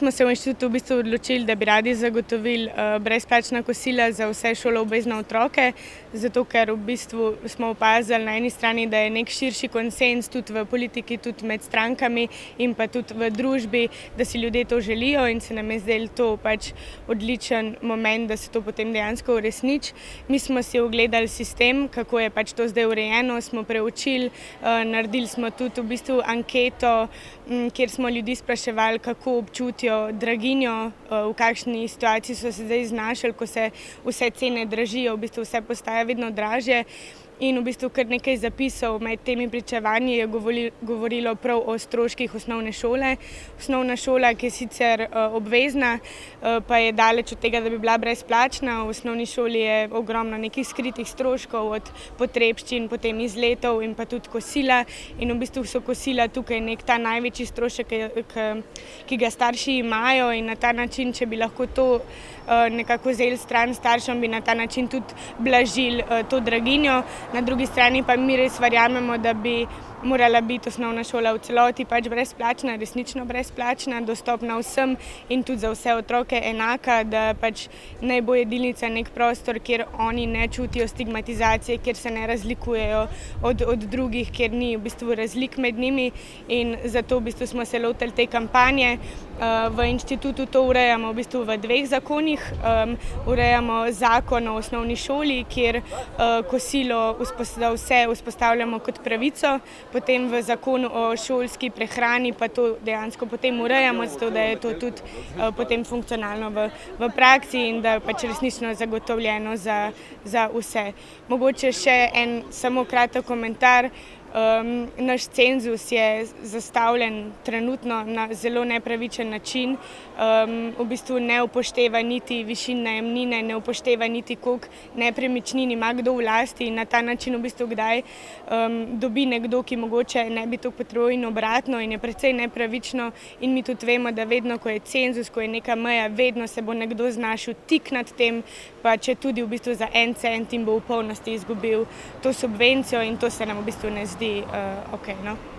smo se v inštitutu v bistvu odločili, da bi radi zagotovili brezplačna kosila za vse šoloobvezne otroke, zato ker v bistvu smo opazili na eni strani, da je nek širši konsenz tudi v politiki, tudi med strankami in pa tudi v družbi, da si ljudje to želijo in se nam je zdelo to pač odličen moment, da se to potem dejansko uresniči. Mi smo si ogledali sistem, kako je pač to zdaj urejeno, smo preučili, naredili smo tudi v bistvu anketo, kjer smo ljudi spraševali, kako občutijo draginjo, v kakšni situaciji so se zdaj znašli, ko se vse cene dražijo, v bistvu vse postaja vedno dražje. In v bistvu kar nekaj zapisov med temi pričevanji je govorilo prav o stroških osnovne šole. Osnovna šola, ki je sicer obvezna, pa je daleč od tega, da bi bila brezplačna. V osnovni šoli je ogromno nekih skritih stroškov, od potrebščin, potem izletov in pa tudi kosila. In v bistvu so kosila tukaj nek ta največji strošek, ki ga starši imajo, in na ta način, če bi lahko to nekako vzeli stran staršem, bi na ta način tudi blažili to draginjo. Na drugi strani pa mi res verjamemo, da bi morala biti osnovna šola v celoti pač brezplačna, resnično brezplačna, dostopna vsem in tudi za vse otroke enaka, da pač naj bo jedilnica nek prostor, kjer oni ne čutijo stigmatizacije, kjer se ne razlikujejo od drugih, kjer ni v bistvu razlik med njimi, in zato v bistvu smo se lotili te kampanje. V inštitutu to urejamo v bistvu v dveh zakonih. Urejamo zakon o osnovni šoli, kjer kosilo za vse vzpostavljamo kot pravico, potem v zakonu o šolski prehrani pa to dejansko potem urejamo, zato da je to tudi potem funkcionalno v praksi in da pač resnično zagotovljeno za vse. Mogoče še en samo kratek komentar. Naš cenzus je zastavljen trenutno na zelo nepravičen način. V bistvu ne upošteva niti višin najemnine, ne upošteva niti koliko nepremičnin ima kdo v lasti, in na ta način v bistvu kdaj dobi nekdo, ki mogoče ne bi to potreboval, in obratno, in je precej nepravično. In mi tudi vemo, da vedno, ko je cenzus, ko je neka meja, vedno se bo nekdo znašel tik nad tem, pa če tudi v bistvu za 1 cent in bo v polnosti izgubil to subvencijo, in to se nam v bistvu ne zdi okej, no.